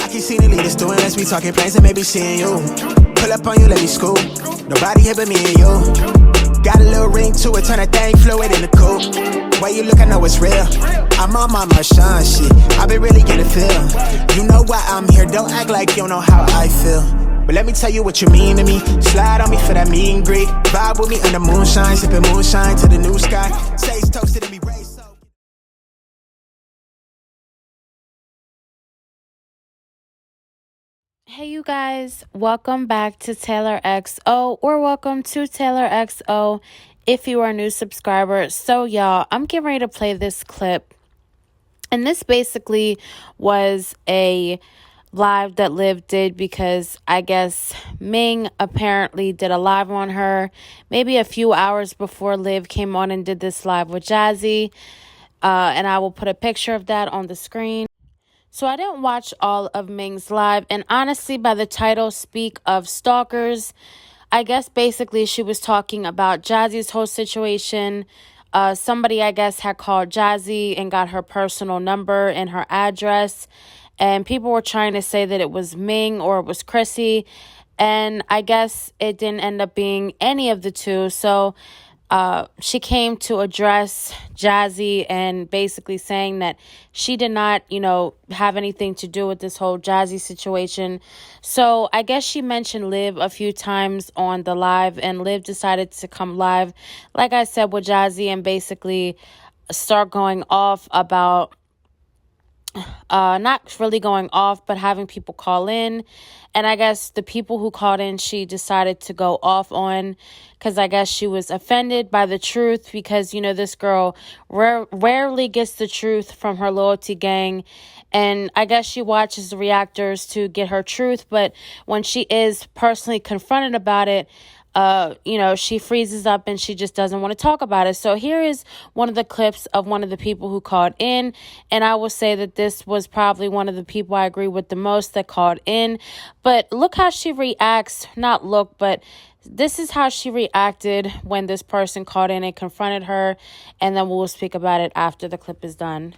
I keep seeing the leaders doing, let's be talking plans and maybe seeing you. Pull up on you, let me scoop. Nobody here but me and you. Got a little ring to it, turn that thing fluid in the coupe. Way you look, I know it's real. I'm on my Marshawn shit, I been really getting feel. You know why I'm here, don't act like you don't know how I feel. But let me tell you what you mean to me. Slide on me for that meet and greet. Vibe with me under moonshine, sipping moonshine to the new sky. Taste toasted and be raised so. Hey you guys, welcome back to Taylor XO, or welcome to Taylor XO if you are a new subscriber. So y'all, I'm getting ready to play this clip, and this basically was a live that Liv did because I guess Ming apparently did a live on her maybe a few hours before Liv came on and did this live with Jazzy, and I will put a picture of that on the screen. So I didn't watch all of Ming's live, and honestly, by the title, Speak of Stalkers, I guess basically she was talking about Jazzy's whole situation. Somebody, I guess, had called Jazzy and got her personal number and her address, and people were trying to say that it was Ming or it was Chrissy, and I guess it didn't end up being any of the two. So she came to address Jazzy and basically saying that she did not, have anything to do with this whole Jazzy situation. So I guess she mentioned Liv a few times on the live, and Liv decided to come live, like I said, with Jazzy and basically start going off about not really going off, but having people call in. And I guess the people who called in, she decided to go off on, because I guess she was offended by the truth, because, this girl rarely gets the truth from her loyalty gang. And I guess she watches the reactors to get her truth, but when she is personally confronted about it, she freezes up and she just doesn't want to talk about it. So here is one of the clips of one of the people who called in. And I will say that this was probably one of the people I agree with the most that called in. But look how she reacts. Not look, but this is how she reacted when this person called in and confronted her. And then we'll speak about it after the clip is done.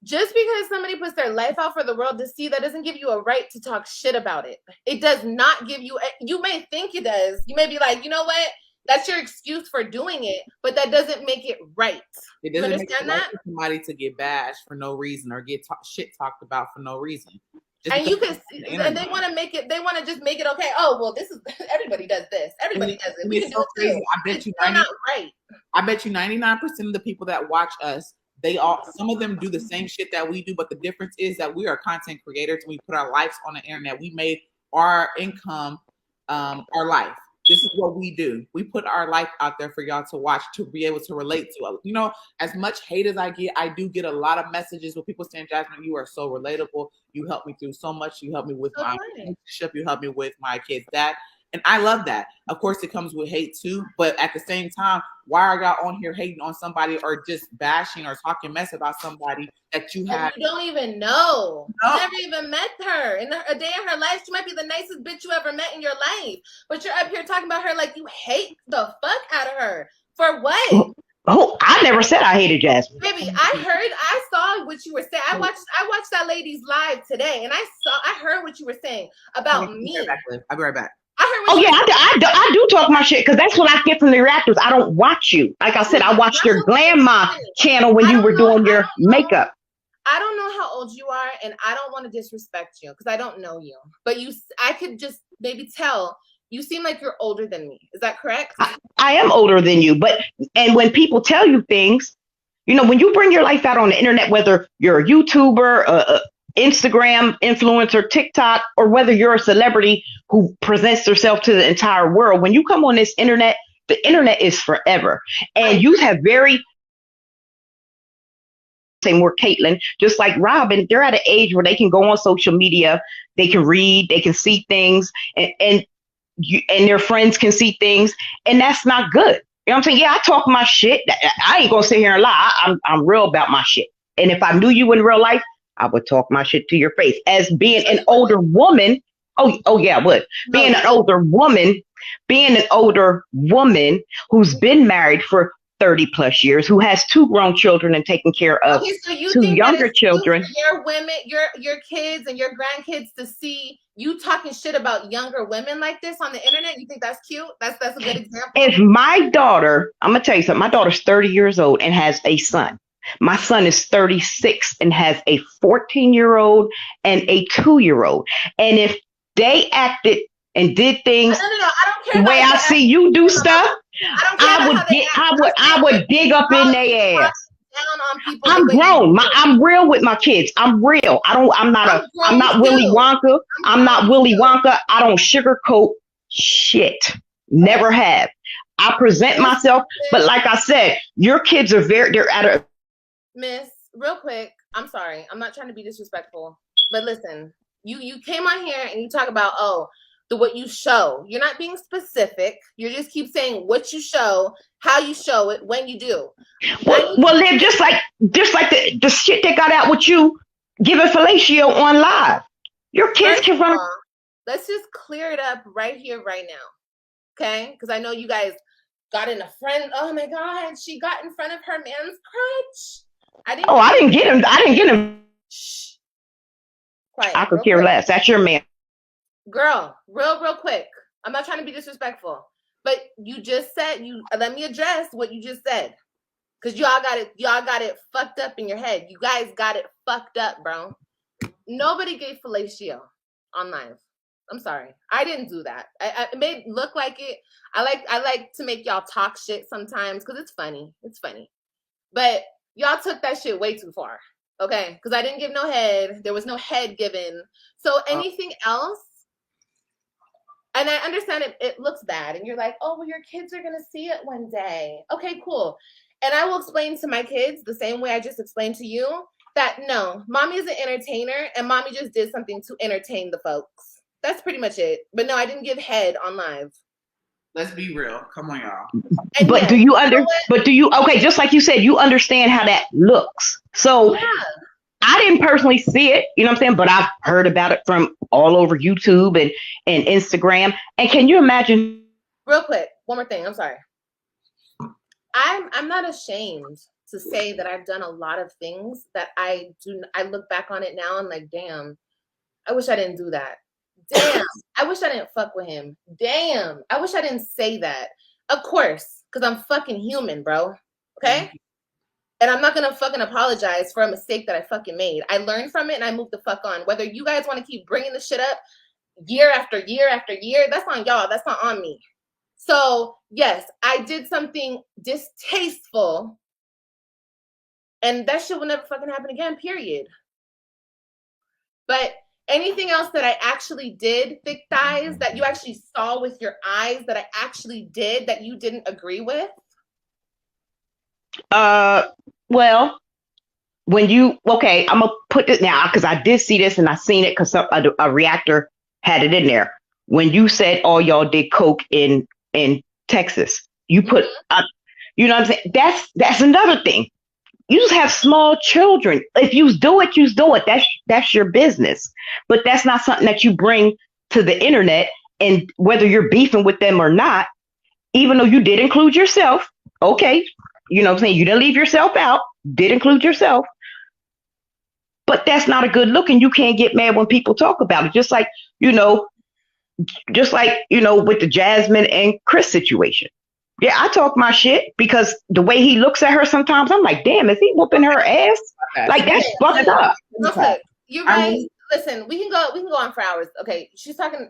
Just because somebody puts their life out for the world to see, that doesn't give you a right to talk shit about it. It does not give you, you may think it does. You may be like, you know what? That's your excuse for doing it, but that doesn't make it right. It doesn't make it right for somebody to get bashed for no reason or get shit talked about for no reason. And you can, and they want to make it, they want to just make it okay. Oh, well, this is, everybody does this. Everybody does it. We can do it too. I bet you 99% of the people that watch us, some of them do the same shit that we do, but the difference is that we are content creators and we put our lives on the internet. We made our income our life. This is what we do. We put our life out there for y'all to watch, to be able to relate to. As much hate as I do get a lot of messages with people saying, Jasmine, you are so relatable. You helped me through so much. You helped me with my relationship. You helped me with my kid's dad. And I love that. Of course, it comes with hate too. But at the same time, why are y'all on here hating on somebody or just bashing or talking mess about somebody that you have? You don't even know. No. You never even met her. In a day in her life, she might be the nicest bitch you ever met in your life. But you're up here talking about her like you hate the fuck out of her. For what? Oh, I never said I hated Jasmine. Baby, I saw what you were saying. I watched that lady's live today, and I heard what you were saying about me. I'll be right back. I do talk my shit, because that's what I get from the reactors. I don't watch you. Like I said, I watched your Grandma channel when you were doing your makeup. I don't know how old you are, and I don't want to disrespect you because I don't know you. But I could just maybe tell you seem like you're older than me. Is that correct? I am older than you, and when people tell you things, when you bring your life out on the internet, whether you're a YouTuber, Instagram influencer, TikTok, or whether you're a celebrity who presents herself to the entire world, when you come on this internet, the internet is forever. And you have same word, Caitlin, just like Robin, they're at an age where they can go on social media, they can read, they can see things, and their friends can see things, and that's not good. You know what I'm saying? Yeah, I talk my shit. I ain't gonna sit here and lie. I'm real about my shit. And if I knew you in real life, I would talk my shit to your face. As being an older woman, yeah, I would. Being an older woman who's been married for 30 plus years, who has 2 grown children and taking care of Okay, so you 2 think that younger it's cute children. for your women, your kids and your grandkids to see you talking shit about younger women like this on the internet? You think that's cute? That's a good example. If my daughter, I'm gonna tell you something, my daughter's 30 years old and has a son. My son is 36 and has a 14-year-old and a 2-year-old. And if they acted and did things No, I don't care the way about I see you do stuff, I don't care about how they act. I would dig up in their ass. Down on people. I'm grown. I'm real with my kids. I'm real. I'm not Willy Wonka. I'm not Willy Wonka. I don't sugarcoat shit. Never have. I present myself, but like I said, your kids are they're at a. Miss, real quick, I'm sorry. I'm not trying to be disrespectful, but listen, you came on here and you talk about, what you show. You're not being specific. You just keep saying what you show, how you show it, when you do. Well, they're just like the shit they got out with you giving fellatio on live. Your kids can run. Let's just clear it up right here, right now. Okay? Because I know you guys got in a friend. Oh my God, she got in front of her man's crutch. I didn't get him. Shh. Quiet. I could care less. That's your man. Girl, real quick. I'm not trying to be disrespectful, but you just said let me address what you just said. Cause y'all got it fucked up in your head. You guys got it fucked up, bro. Nobody gave fellatio on live. I'm sorry. I didn't do that. It made look like it. I like to make y'all talk shit sometimes because it's funny. It's funny. But y'all took that shit way too far. Okay? Because I didn't give no head. There was no head given. So anything else? And I understand it looks bad. And you're like, oh, well, your kids are going to see it one day. Okay, cool. And I will explain to my kids the same way I just explained to you that no, mommy is an entertainer and mommy just did something to entertain the folks. That's pretty much it. But no, I didn't give head on live. Let's be real. Come on, y'all. And but okay, just like you said, you understand how that looks. So yeah. I didn't personally see it, you know what I'm saying? But I've heard about it from all over YouTube and Instagram. And can you imagine? Real quick, one more thing. I'm sorry. I'm not ashamed to say that I've done a lot of things that I look back on it now and like, damn, I wish I didn't do that. Damn, I wish I didn't fuck with him. Damn, I wish I didn't say that. Of course, because I'm fucking human, bro. Okay? And I'm not going to fucking apologize for a mistake that I fucking made. I learned from it and I moved the fuck on. Whether you guys want to keep bringing the shit up year after year after year, that's on y'all. That's not on me. So, yes, I did something distasteful. And that shit will never fucking happen again, period. But anything else that I actually did, thick thighs, that you actually saw with your eyes, that I actually did, that you didn't agree with? Well, I'm gonna put it now because I did see this and I seen it because a reactor had it in there. When you said all y'all did coke in Texas, you put you know what I'm saying? That's another thing. You just have small children. If you do it, you do it. That's your business. But that's not something that you bring to the internet. And whether you're beefing with them or not, even though you did include yourself, okay, you know what I'm saying? You didn't leave yourself out, did include yourself. But that's not a good look, and you can't get mad when people talk about it. Just like, with the Jasmine and Chris situation. Yeah, I talk my shit because the way he looks at her sometimes, I'm like, damn, is he whooping her ass? Like, that's fucked up. Okay, you're right. Listen, we can go on for hours. Okay, she's talking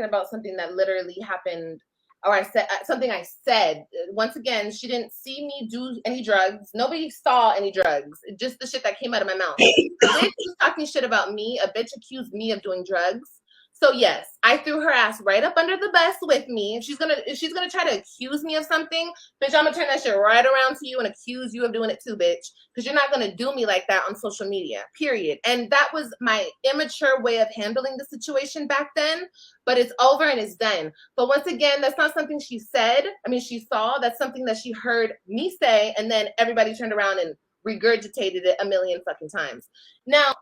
about something that literally happened, or I said something I said. Once again, she didn't see me do any drugs. Nobody saw any drugs. Just the shit that came out of my mouth. A bitch was talking shit about me. A bitch accused me of doing drugs. So yes, I threw her ass right up under the bus with me. If she's gonna try to accuse me of something, bitch, I'm gonna turn that shit right around to you and accuse you of doing it too, bitch. Because you're not gonna do me like that on social media, period. And that was my immature way of handling the situation back then. But it's over and it's done. But once again, that's not something she said. I mean, she saw. That's something that she heard me say, and then everybody turned around and regurgitated it a million fucking times. Now,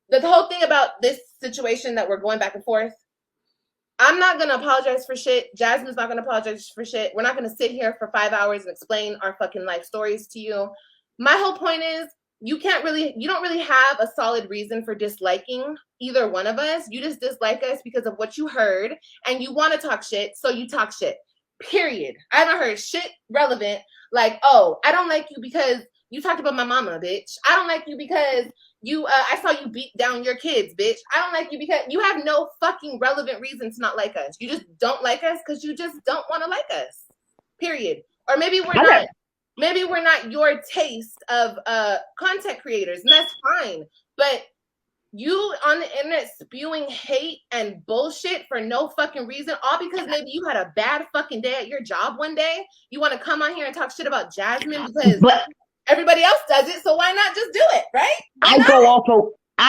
the whole thing about this situation that we're going back and forth, I'm not going to apologize for shit. Jasmine's not going to apologize for shit. We're not going to sit here for 5 hours and explain our fucking life stories to you. My whole point is you don't really have a solid reason for disliking either one of us. You just dislike us because of what you heard and you want to talk shit, so you talk shit. Period. I haven't heard shit relevant like, oh, I don't like you because you talked about my mama, bitch. I don't like you because I saw you beat down your kids, bitch. I don't like you because you have no fucking relevant reason to not like us. You just don't like us because you just don't want to like us. Period. Or maybe we're not your taste of content creators, and that's fine. But you on the internet spewing hate and bullshit for no fucking reason, all because maybe you had a bad fucking day at your job one day. You want to come on here and talk shit about Jasmine because everybody else does it, so why not just do it, right? I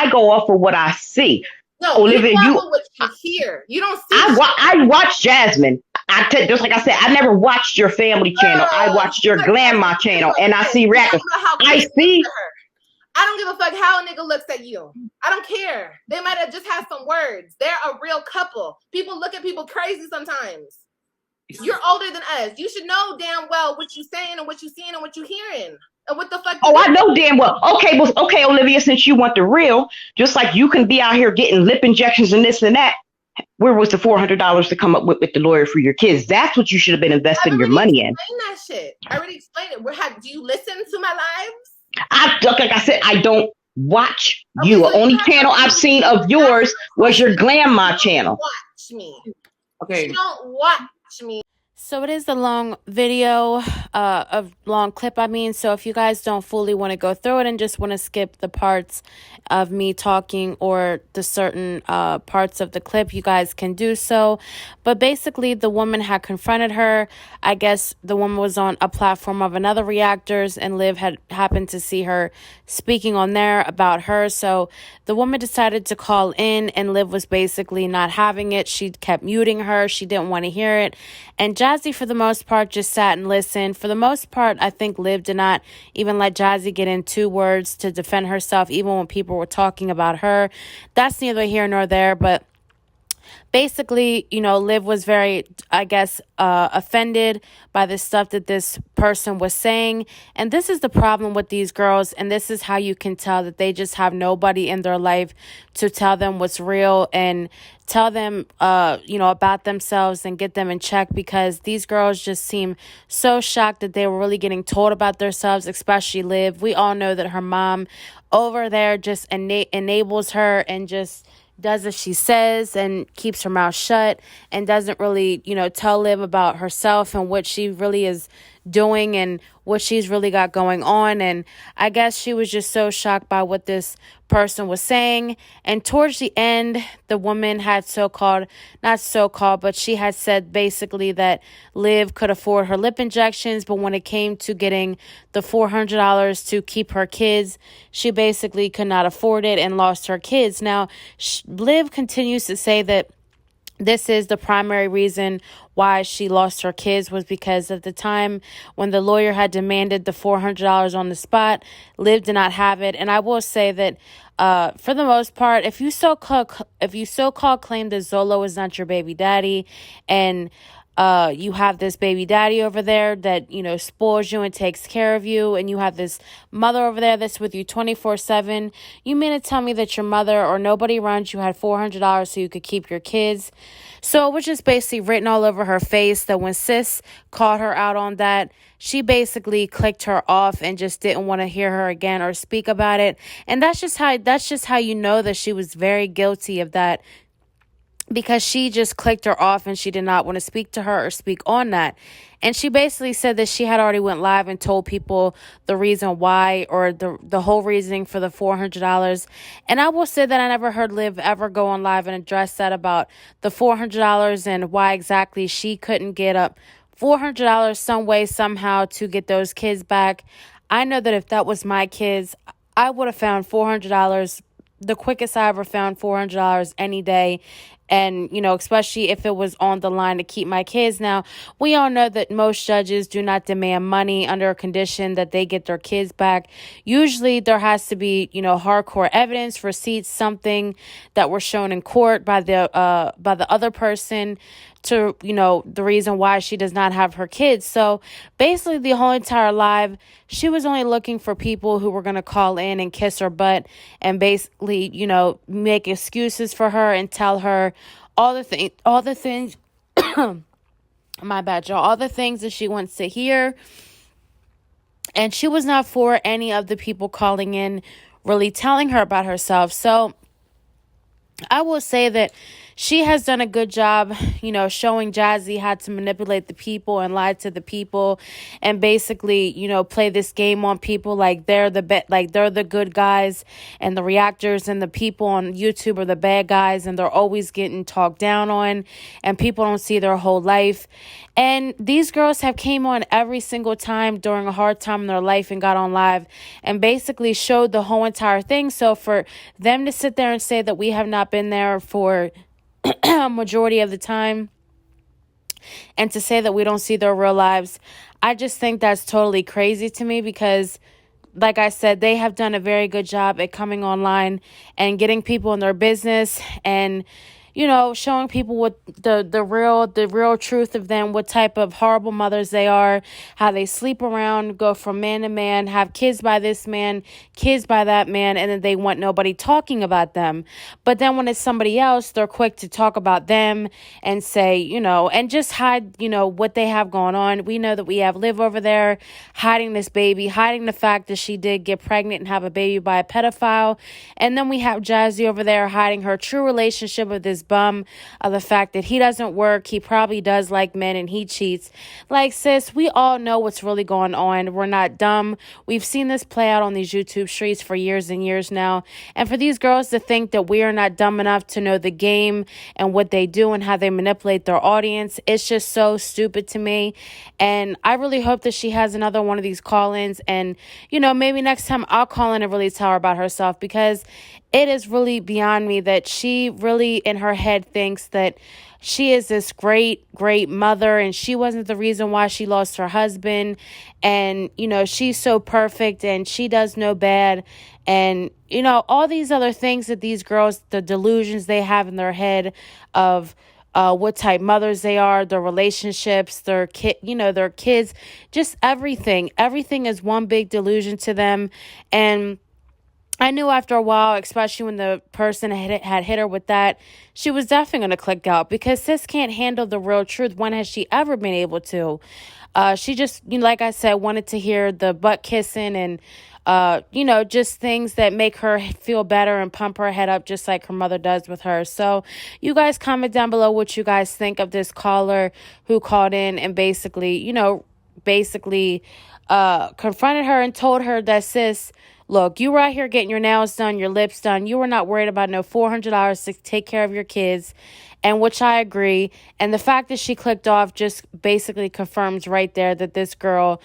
go off of what I see. No, Olivia, you go off of what you hear. You don't see. I watch Jasmine. Just like I said, I never watched your family channel. I watched your grandma channel, and I see records. I see. I don't give a fuck how a nigga looks at you. I don't care. They might have just had some words. They're a real couple. People look at people crazy sometimes. You're older than us. You should know damn well what you're saying and what you're seeing and what you're hearing. And what the fuck? Oh, I know damn well. Okay, Olivia, since you want the real, just like you can be out here getting lip injections and this and that, where was the $400 to come up with the lawyer for your kids? That's what you should have been investing your money in. That shit. I already explained it. Do you listen to my lives? Like I said, I don't watch you. The only channel I've seen of yours was your grandma channel. Watch me. Okay. You don't watch me. So it is the long video, a long clip, I mean. So if you guys don't fully want to go through it and just want to skip the parts of me talking or the certain parts of the clip, you guys can do so. But basically, the woman had confronted her. I guess the woman was on a platform of another reactors, and Liv had happened to see her speaking on there about her. So the woman decided to call in, and Liv was basically not having it. She kept muting her. She didn't want to hear it. And Jazzy, for the most part, just sat and listened. For the most part, I think Liv did not even let Jazzy get in 2 words to defend herself, even when people were talking about her. That's neither here nor there, but basically, Liv was very, I guess, offended by the stuff that this person was saying. And this is the problem with these girls. And this is how you can tell that they just have nobody in their life to tell them what's real and tell them, about themselves and get them in check, because these girls just seem so shocked that they were really getting told about themselves, especially Liv. We all know that her mom over there just enables her and just does as she says and keeps her mouth shut and doesn't really, tell Liv about herself and what she really is doing and what she's really got going on. And I guess she was just so shocked by what this person was saying. And towards the end, the woman had but she had said basically that Liv could afford her lip injections, but when it came to getting the $400 to keep her kids, she basically could not afford it and lost her kids. Now, Liv continues to say that this is the primary reason why she lost her kids was because at the time when the lawyer had demanded the $400 on the spot, Liv did not have it. And I will say that for the most part, if you so-called claim that Zolo is not your baby daddy and you have this baby daddy over there that, spoils you and takes care of you, and you have this mother over there that's with you 24/7. You mean to tell me that your mother or nobody around you had $400 so you could keep your kids? So it was just basically written all over her face that when sis called her out on that, she basically clicked her off and just didn't want to hear her again or speak about it. And that's just how you know that she was very guilty of that, because she just clicked her off and she did not want to speak to her or speak on that. And she basically said that she had already went live and told people the reason why, or the whole reasoning for the $400. And I will say that I never heard Liv ever go on live and address that about the $400 and why exactly she couldn't get up $400 some way, somehow to get those kids back. I know that if that was my kids, I would have found $400, the quickest I ever found $400 any day. And, you know, especially if it was on the line to keep my kids. Now, we all know that most judges do not demand money under a condition that they get their kids back. Usually there has to be, you know, hardcore evidence, receipts, something that were shown in court by the other person to, you know, the reason why she does not have her kids. So basically the whole entire live, she was only looking for people who were going to call in and kiss her butt and basically, you know, make excuses for her and tell her all the things, my bad, y'all, all the things that she wants to hear. And she was not for any of the people calling in really telling her about herself. So I will say that she has done a good job, you know, showing Jazzy how to manipulate the people and lie to the people and basically, you know, play this game on people like they're the good guys and the reactors and the people on YouTube are the bad guys and they're always getting talked down on and people don't see their whole life. And these girls have came on every single time during a hard time in their life and got on live and basically showed the whole entire thing. So for them to sit there and say that we have not been there for majority of the time and to say that we don't see their real lives, I just think that's totally crazy to me because like I said, they have done a very good job at coming online and getting people in their business and, you know, showing people what the real truth of them, what type of horrible mothers they are, how they sleep around, go from man to man, have kids by this man, kids by that man, and then they want nobody talking about them. But then when it's somebody else, they're quick to talk about them and say, you know, and just hide, you know, what they have going on. We know that we have Liv over there hiding this baby, hiding the fact that she did get pregnant and have a baby by a pedophile. And then we have Jazzy over there hiding her true relationship with this bum, of the fact that he doesn't work, he probably does like men and he cheats. Like, sis, we all know what's really going on. We're not dumb. We've seen this play out on these YouTube streets for years and years now. And for these girls to think that we are not dumb enough to know the game and what they do and how they manipulate their audience, it's just so stupid to me. And I really hope that she has another one of these call-ins and, you know, maybe next time I'll call in and really tell her about herself because it is really beyond me that she really in her head thinks that she is this great mother and she wasn't the reason why she lost her husband. And, you know, she's so perfect and she does no bad. And, you know, all these other things that these girls, the delusions they have in their head of what type mothers they are, their relationships, their their kids, just everything. Everything is one big delusion to them. And I knew after a while, especially when the person had hit her with that, she was definitely going to click out because sis can't handle the real truth. When has she ever been able to? She just, you know, like I said, wanted to hear the butt kissing and, you know, just things that make her feel better and pump her head up just like her mother does with her. So you guys comment down below what you guys think of this caller who called in and basically, you know, confronted her and told her that, sis, look, you were out here getting your nails done, your lips done. You were not worried about no $400 to take care of your kids, and which I agree. And the fact that she clicked off just basically confirms right there that this girl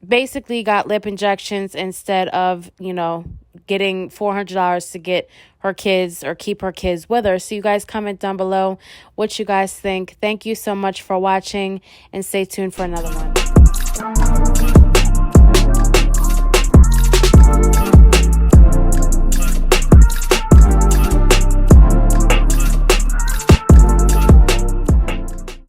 basically got lip injections instead of, you know, getting $400 to get her kids or keep her kids with her. So you guys comment down below what you guys think. Thank you so much for watching and stay tuned for another one.